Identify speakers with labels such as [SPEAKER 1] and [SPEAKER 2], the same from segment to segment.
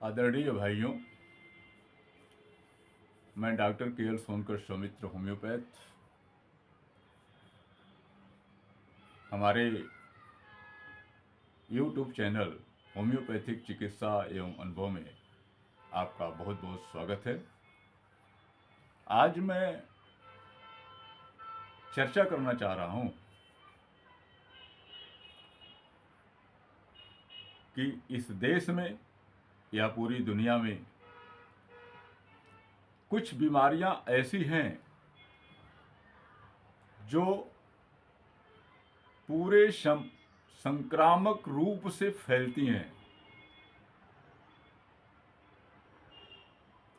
[SPEAKER 1] आदरणीय भाइयों, मैं doctor K L. Sonkar Saumitra homeopath हमारे यूट्यूब चैनल होम्योपैथिक चिकित्सा एवं अनुभव में आपका बहुत बहुत स्वागत है। आज मैं चर्चा करना चाह रहा हूं कि इस देश में या पूरी दुनिया में कुछ बीमारियां ऐसी हैं जो पूरे संक्रामक रूप से फैलती हैं।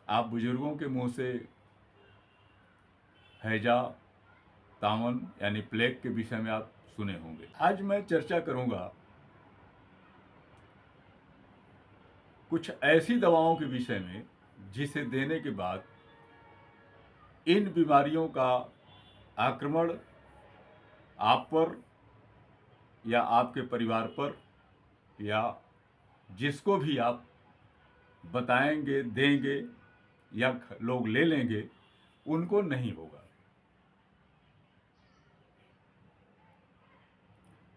[SPEAKER 1] आप बुजुर्गों के मुंह से हैजा, तावन यानी प्लेग के विषय में आप सुने होंगे। आज मैं चर्चा करूंगा कुछ ऐसी दवाओं के विषय में जिसे देने के बाद इन बीमारियों का आक्रमण आप पर या आपके परिवार पर या जिसको भी आप बताएंगे, देंगे या लोग ले लेंगे, उनको नहीं होगा।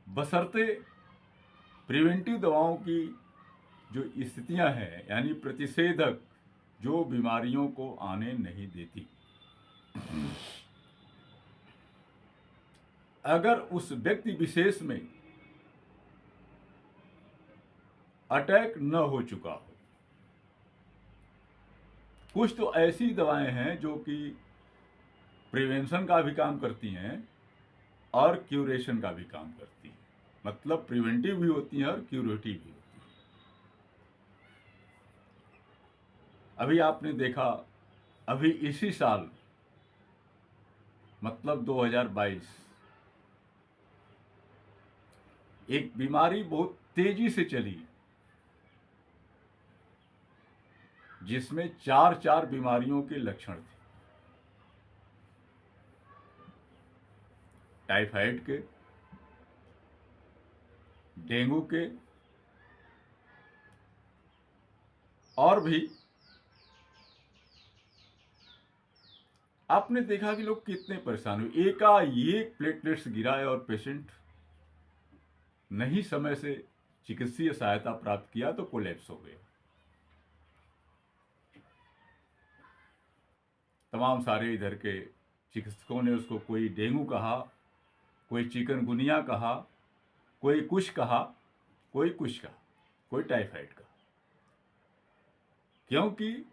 [SPEAKER 1] बशर्ते प्रिवेंटिव दवाओं की जो स्थितियां हैं, यानी प्रतिषेधक, जो बीमारियों को आने नहीं देती। अगर उस व्यक्ति विशेष में अटैक न हो चुका हो, कुछ तो ऐसी दवाएं हैं जो कि प्रिवेंशन का भी काम करती हैं और क्यूरेशन का भी काम करती हैं। मतलब प्रिवेंटिव भी होती हैं और क्यूरेटिव भी होती हैं। अभी आपने देखा, अभी इसी साल मतलब 2022 एक बीमारी बहुत तेजी से चली जिसमें चार बीमारियों के लक्षण थे। टाइफाइड के, डेंगू के और भी आपने देखा कि लोग कितने परेशान हुए। एकाएक प्लेटलेट्स गिराए और पेशेंट नहीं समय से चिकित्सीय सहायता प्राप्त किया तो कोलैप्स हो गए। तमाम सारे इधर के चिकित्सकों ने उसको कोई डेंगू कहा, कोई चिकनगुनिया कहा, कोई कुछ कहा, कोई कुछ कहा, कोई टाइफाइड कहा, क्योंकि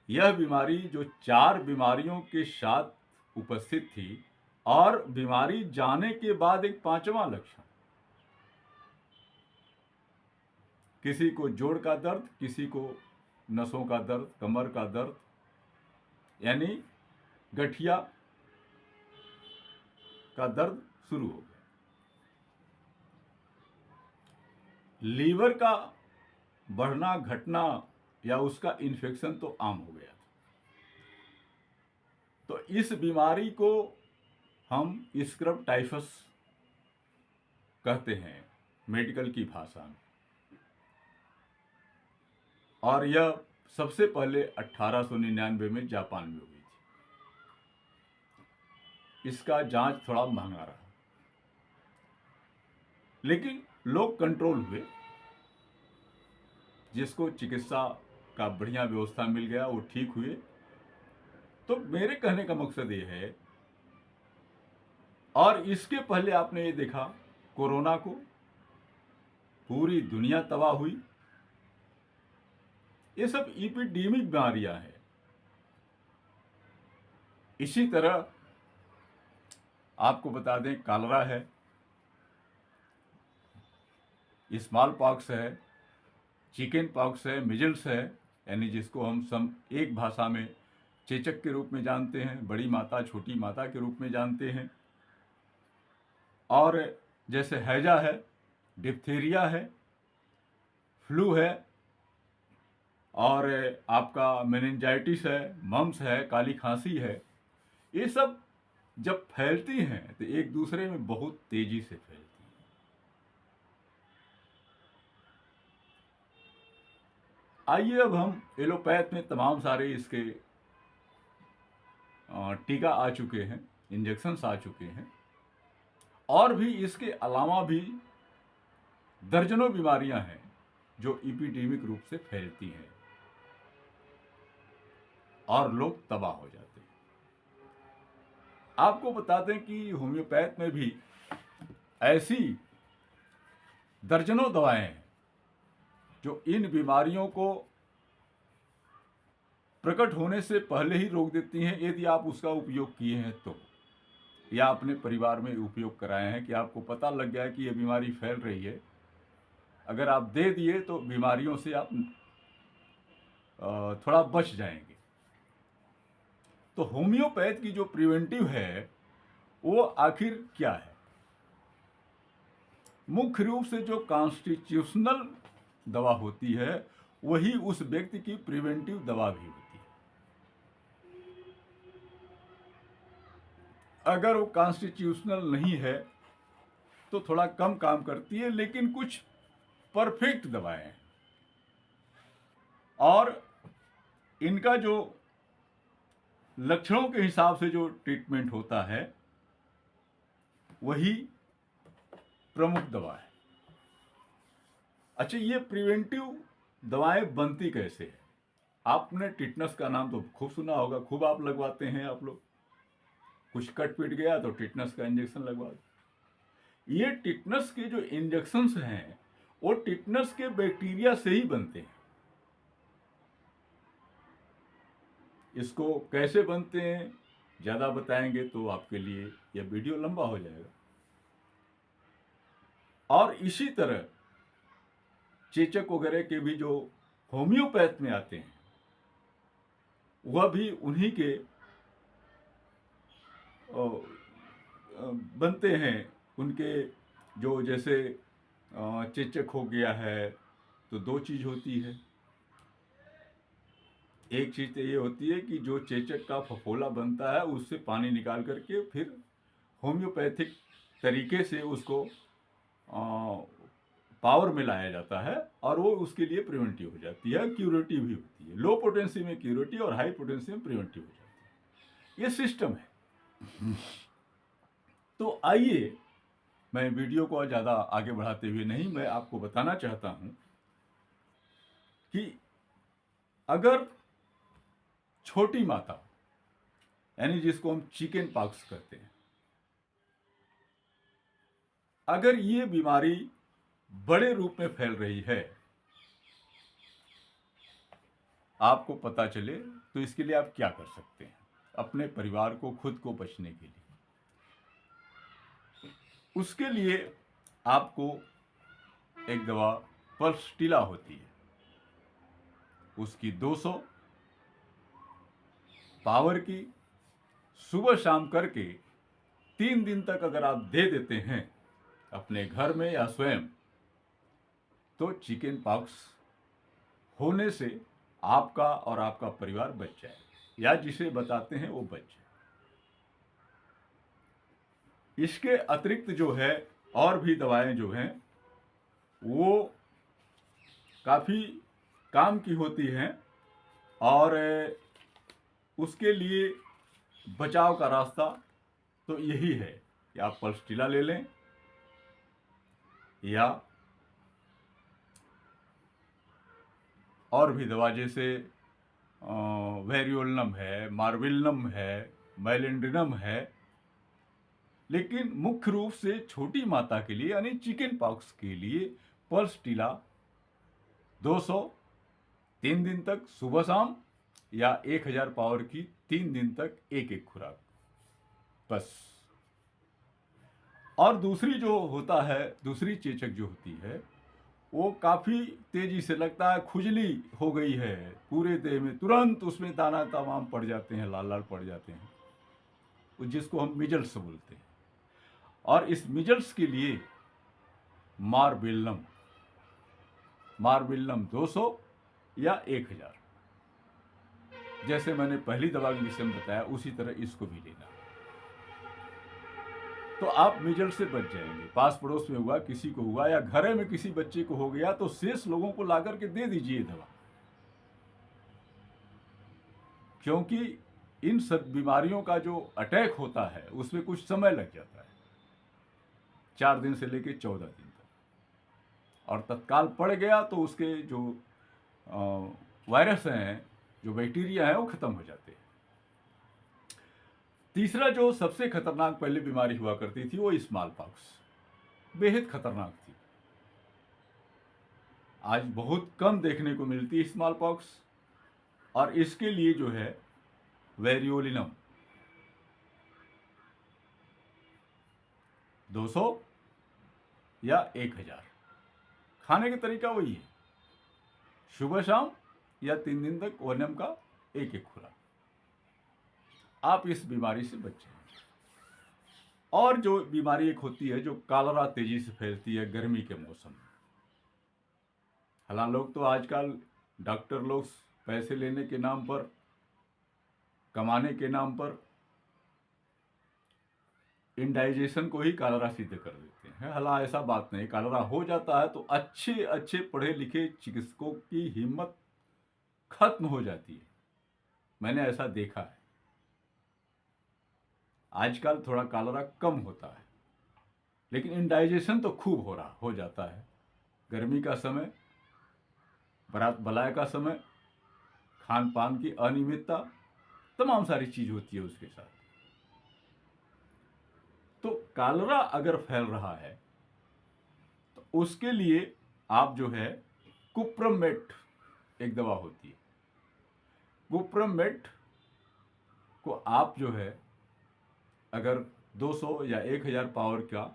[SPEAKER 1] यह बीमारी जो 4 बीमारियों के साथ उपस्थित थी और बीमारी जाने के बाद एक 5वां लक्षण, किसी को जोड़ का दर्द, किसी को नसों का दर्द, कमर का दर्द यानी गठिया का दर्द शुरू हो गया। लीवर का बढ़ना घटना या उसका इन्फेक्शन तो आम हो गया। तो इस बीमारी को हम स्क्रब टाइफस कहते हैं मेडिकल की भाषा में, और यह सबसे पहले 1899 में जापान में हुई थी। इसका जांच थोड़ा महंगा रहा, लेकिन लोग कंट्रोल हुए। जिसको चिकित्सा का बढ़िया व्यवस्था मिल गया वो ठीक हुए। तो मेरे कहने का मकसद ये है, और इसके पहले आपने ये देखा कोरोना को, पूरी दुनिया तबाह हुई। ये सब एपिडेमिक बीमारियां हैं। इसी तरह आपको बता दें, कॉलरा है, स्मॉल पॉक्स है, चिकन पॉक्स है, मिजल्स है, यानी जिसको हम एक भाषा में चेचक के रूप में जानते हैं, बड़ी माता छोटी माता के रूप में जानते हैं, और जैसे हैजा है, डिप्थीरिया है, फ्लू है, और आपका मेनिंजाइटिस है, मम्स है, काली खांसी है। ये सब जब फैलती हैं तो एक दूसरे में बहुत तेजी से फैलती हैं। आइए अब हम एलोपैथ में तमाम सारे इसके टीका आ चुके हैं, इंजेक्शन्स आ चुके हैं, और भी इसके अलावा भी दर्जनों बीमारियां हैं जो एपिडेमिक रूप से फैलती हैं और लोग तबाह हो जाते हैं। आपको बता दें कि होम्योपैथ में भी ऐसी दर्जनों दवाएं हैं जो इन बीमारियों को प्रकट होने से पहले ही रोक देती हैं, यदि आप उसका उपयोग किए हैं तो, या अपने परिवार में उपयोग कराए हैं कि आपको पता लग गया है कि ये बीमारी फैल रही है, अगर आप दे दिए तो बीमारियों से आप थोड़ा बच जाएंगे। तो होम्योपैथ की जो प्रिवेंटिव है वो आखिर क्या है? मुख्य रूप से जो कॉन्स्टिट्यूशनल दवा होती है वही उस व्यक्ति की प्रिवेंटिव दवा भी होती है। अगर वो कॉन्स्टिट्यूशनल नहीं है तो थोड़ा कम काम करती है, लेकिन कुछ परफेक्ट दवाएं हैं और इनका जो लक्षणों के हिसाब से जो ट्रीटमेंट होता है वही प्रमुख दवा है। अच्छा, ये प्रिवेंटिव दवाएं बनती कैसे है? आपने टिटनस का नाम तो खूब सुना होगा, खूब आप लगवाते हैं आप लोग। कुछ कट पीट गया तो टिटनस का इंजेक्शन लगवा दो। ये टिटनस के जो इंजेक्शन्स हैं वो टिटनस के बैक्टीरिया से ही बनते हैं। इसको कैसे बनते हैं ज़्यादा बताएंगे तो आपके लिए यह वीडियो लंबा हो जाएगा। और इसी तरह चेचक वगैरह के भी जो होम्योपैथ में आते हैं वह भी उन्हीं के बनते हैं। उनके जो जैसे चेचक हो गया है तो दो चीज़ होती है। एक चीज़ तो ये होती है कि जो चेचक का फफोला बनता है उससे पानी निकाल करके फिर होम्योपैथिक तरीके से उसको पावर में लाया जाता है और वो उसके लिए प्रिवेंटिव हो जाती है, क्यूरेटिव भी होती है। लो पोटेंसी में क्यूरेटिव और हाई पोटेंसी में प्रिवेंटिव हो जाती है। ये सिस्टम है। तो आइए, मैं वीडियो को ज़्यादा आगे बढ़ाते हुए नहीं, मैं आपको बताना चाहता हूँ कि अगर छोटी माता यानी जिसको हम चिकन पॉक्स कहते हैं, अगर ये बीमारी बड़े रूप में फैल रही है, आपको पता चले, तो इसके लिए आप क्या कर सकते हैं अपने परिवार को, खुद को बचने के लिए? उसके लिए आपको एक दवा पल्सटीला होती है, उसकी 200 पावर की, सुबह शाम करके 3 दिन तक अगर आप दे देते हैं अपने घर में या स्वयं, तो चिकन पॉक्स होने से आपका और आपका परिवार बच जाए, या जिसे बताते हैं वो बच जाए। इसके अतिरिक्त जो है और भी दवाएं जो हैं वो काफ़ी काम की होती हैं, और उसके लिए बचाव का रास्ता तो यही है कि आप पल्सटीला ले लें, या और भी दवा जैसे वेरियोलनम है, मार्विलनम है, मैलेंड्रिनम है। लेकिन मुख्य रूप से छोटी माता के लिए यानी चिकन पॉक्स के लिए पल्सटीला 200 3 दिन तक सुबह शाम, या 1000 पावर की 3 दिन तक एक एक खुराक, बस। और दूसरी जो होता है, दूसरी चेचक जो होती है वो काफ़ी तेज़ी से लगता है, खुजली हो गई है पूरे देह में, तुरंत उसमें दाना तमाम पड़ जाते हैं, लाल लाल पड़ जाते हैं, जिसको हम मिजल्स बोलते हैं। और इस मिजल्स के लिए मार्विलनम 200 या 1000, जैसे मैंने पहली दवा के विषय में बताया उसी तरह इसको भी लेना, तो आप मिजल्स से बच जाएंगे। पास पड़ोस में हुआ, किसी को हुआ, या घरे में किसी बच्चे को हो गया तो शेष लोगों को ला करके दे दीजिए दवा, क्योंकि इन सब बीमारियों का जो अटैक होता है उसमें कुछ समय लग जाता है, 4 दिन से लेकर 14 दिन तक, और तत्काल पड़ गया तो उसके जो वायरस हैं, जो बैक्टीरिया हैं, वो खत्म हो जाते हैं। तीसरा जो सबसे खतरनाक पहले बीमारी हुआ करती थी वो स्मॉल पॉक्स, बेहद खतरनाक थी। आज बहुत कम देखने को मिलती है स्मॉल पॉक्स, और इसके लिए जो है वेरियोलिनम 200 या 1000। खाने का तरीका वही है, सुबह शाम या 3 दिन तक ओनियम का एक एक खुराक। आप इस बीमारी से बचें। और जो बीमारी एक होती है जो कॉलरा तेजी से फैलती है गर्मी के मौसम में। हालांकि लोग तो आजकल डॉक्टर लोग पैसे लेने के नाम पर, कमाने के नाम पर इंडाइजेशन को ही कॉलरा सिद्ध कर देते हैं। हालांकि ऐसा बात नहीं, कॉलरा हो जाता है तो अच्छे अच्छे पढ़े लिखे चिकित्सकों की हिम्मत खत्म हो जाती है। मैंने ऐसा देखा है। आजकल थोड़ा कॉलरा कम होता है, लेकिन इंडाइजेशन तो खूब हो जाता है। गर्मी का समय, बरात बलाय का समय, खान पान की अनियमितता, तमाम सारी चीज होती है उसके साथ। तो कॉलरा अगर फैल रहा है तो उसके लिए आप जो है कुप्रमेट एक दवा होती है, कुप्रमेट को आप जो है अगर 200 या 1000 पावर का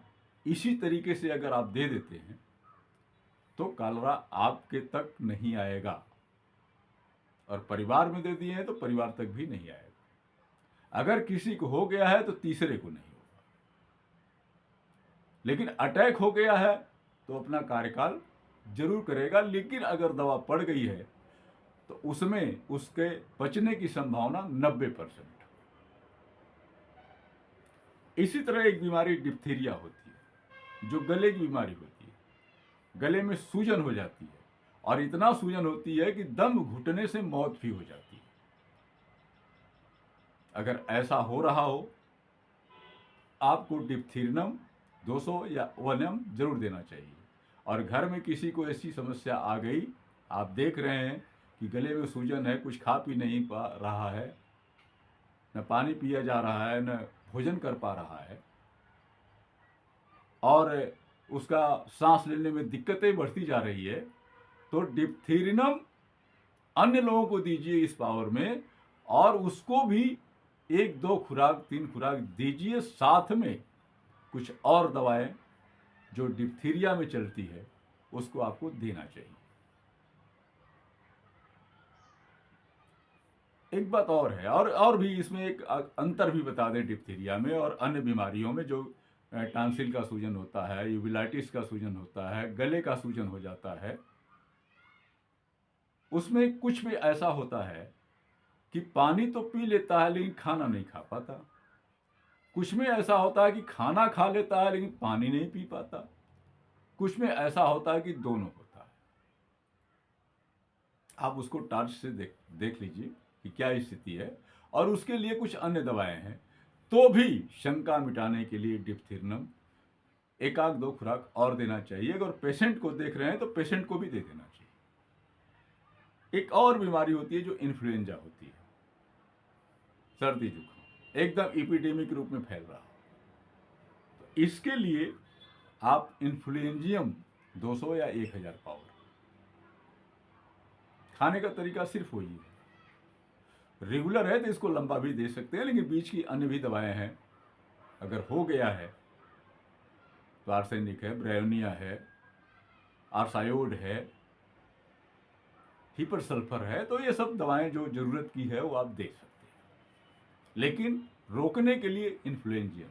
[SPEAKER 1] इसी तरीके से अगर आप दे देते हैं तो कॉलरा आपके तक नहीं आएगा, और परिवार में दे दिए हैं तो परिवार तक भी नहीं आएगा। अगर किसी को हो गया है तो तीसरे को नहीं होगा, लेकिन अटैक हो गया है तो अपना कार्यकाल जरूर करेगा। लेकिन अगर दवा पड़ गई है तो उसमें उसके बचने की संभावना 90%। इसी तरह एक बीमारी डिप्थीरिया होती है जो गले की बीमारी होती है। गले में सूजन हो जाती है, और इतना सूजन होती है कि दम घुटने से मौत भी हो जाती है। अगर ऐसा हो रहा हो, आपको डिप्थीरियम 200 या ओनियम जरूर देना चाहिए। और घर में किसी को ऐसी समस्या आ गई, आप देख रहे हैं कि गले में सूजन है, कुछ खा पी नहीं पा रहा है, न पानी पिया जा रहा है, न भोजन कर पा रहा है, और उसका सांस लेने में दिक्कतें बढ़ती जा रही है, तो डिप्थीरियम अन्य लोगों को दीजिए इस पावर में, और उसको भी 1-2 खुराक 3 खुराक दीजिए। साथ में कुछ और दवाएं जो डिप्थीरिया में चलती है उसको आपको देना चाहिए। एक बात और है, और भी इसमें एक अंतर भी बता दें डिप्थीरिया में और अन्य बीमारियों में। जो टांसिल का सूजन होता है, यूविलाइटिस का सूजन होता है, गले का सूजन हो जाता है, उसमें कुछ भी ऐसा होता है कि पानी तो पी लेता है लेकिन खाना नहीं खा पाता। कुछ में ऐसा होता है कि खाना खा लेता है लेकिन पानी नहीं पी पाता। कुछ में ऐसा होता है कि दोनों होता है। आप उसको टॉर्च से देख लीजिए कि क्या स्थिति है, और उसके लिए कुछ अन्य दवाएं हैं। तो भी शंका मिटाने के लिए डिप्थीरियम 1-2 खुराक और देना चाहिए। अगर पेशेंट को देख रहे हैं तो पेशेंट को भी दे देना चाहिए। एक और बीमारी होती है जो इन्फ्लुएंजा होती है, सर्दी जुकाम, एकदम एपिडेमिक रूप में फैल रहा है। तो इसके लिए आप इन्फ्लुएंजियम 200 या 1000 पावर। खाने का तरीका सिर्फ वही है। रेगुलर है तो इसको लंबा भी दे सकते हैं, लेकिन बीच की अन्य भी दवाएं हैं। अगर हो गया है तो आर्सेनिक है, ब्रायोनिया है, आर्सायोड है, हिपर सल्फर है, तो ये सब दवाएं जो जरूरत की है वो आप दे सकते हैं। लेकिन रोकने के लिए इन्फ्लुएंजियम।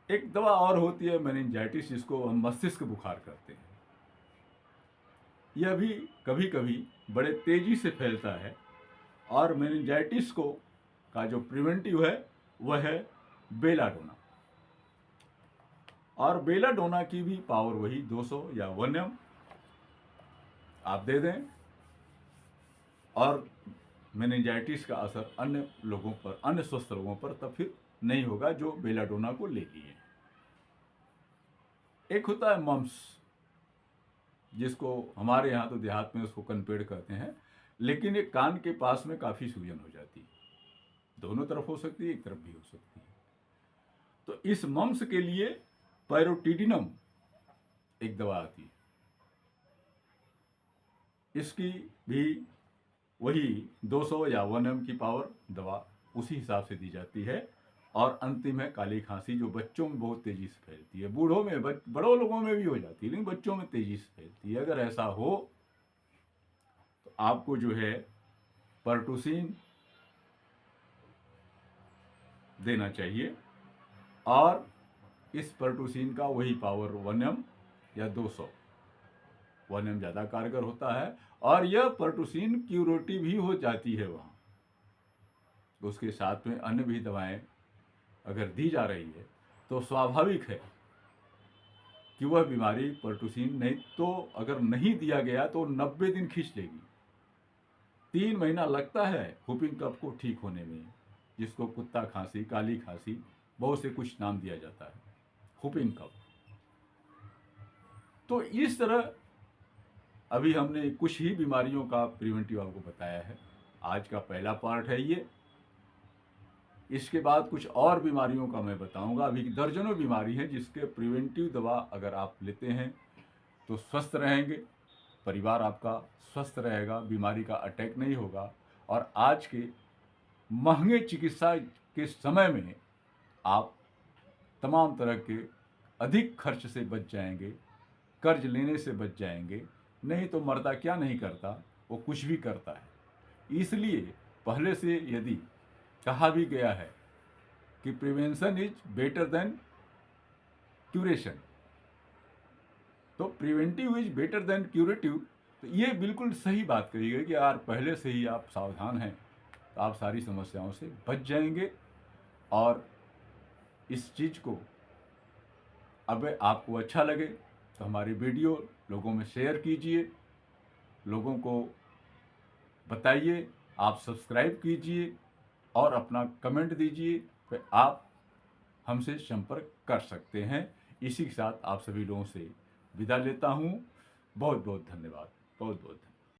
[SPEAKER 1] एक दवा और होती है मेनिंजाइटिस, जिसको हम मस्तिष्क बुखार कहते हैं। यह भी कभी कभी बड़े तेजी से फैलता है, और मेनिंजाइटिस को का जो प्रिवेंटिव है वह है बेलाडोना। और बेलाडोना की भी पावर वही 200 या ओनियम आप दे दें, और मेनिंजाइटिस का असर अन्य लोगों पर, अन्य स्वस्थ लोगों पर तब फिर नहीं होगा जो बेलाडोना को ले लिए। एक होता है मम्स, जिसको हमारे यहाँ तो देहात में उसको कनपेड़ कहते हैं, लेकिन ये कान के पास में काफ़ी सूजन हो जाती है। दोनों तरफ हो सकती है, एक तरफ भी हो सकती है। तो इस मम्स के लिए पैरोटिडिनम एक दवा आती है, इसकी भी वही 200 या 1 mg की पावर दवा उसी हिसाब से दी जाती है। और अंतिम है काली खांसी, जो बच्चों में बहुत तेजी से फैलती है, बूढ़ों में, बड़ों लोगों में भी हो जाती है, लेकिन बच्चों में तेजी से फैलती है। अगर ऐसा हो तो आपको जो है पर्टुसिन देना चाहिए, और इस पर्टुसिन का वही पावर 1 mg या 200, 1 mg ज़्यादा कारगर होता है। और यह पर्टुसिन क्यूरेटिव भी हो जाती है वहाँ। उसके साथ में अन्य भी दवाएं अगर दी जा रही है तो स्वाभाविक है कि वह बीमारी पर्टुसिन नहीं तो अगर नहीं दिया गया तो 90 दिन खींच लेगी। 3 महीना लगता है whooping कफ को ठीक होने में, जिसको कुत्ता खांसी, काली खांसी, बहुत से कुछ नाम दिया जाता है, whooping कफ। तो इस तरह अभी हमने कुछ ही बीमारियों का प्रिवेंटिव आपको बताया है। आज का पहला पार्ट है ये। इसके बाद कुछ और बीमारियों का मैं बताऊंगा। अभी दर्जनों बीमारी है जिसके प्रिवेंटिव दवा अगर आप लेते हैं तो स्वस्थ रहेंगे, परिवार आपका स्वस्थ रहेगा, बीमारी का अटैक नहीं होगा। और आज के महंगे चिकित्सा के समय में आप तमाम तरह के अधिक खर्च से बच जाएंगे, कर्ज लेने से बच जाएंगे। नहीं तो मरता क्या नहीं करता, वो कुछ भी करता है। इसलिए पहले से यदि कहा भी गया है कि prevention is better than curation, तो preventive is better than curative, तो ये बिल्कुल सही बात कही गई कि यार पहले से ही आप सावधान हैं तो आप सारी समस्याओं से बच जाएंगे। और इस चीज़ को अब आपको अच्छा लगे तो हमारी वीडियो लोगों में शेयर कीजिए, लोगों को बताइए, आप सब्सक्राइब कीजिए और अपना कमेंट दीजिए, फिर आप हमसे संपर्क कर सकते हैं। इसी के साथ आप सभी लोगों से विदा लेता हूँ। बहुत बहुत धन्यवाद, बहुत बहुत धन्यवाद।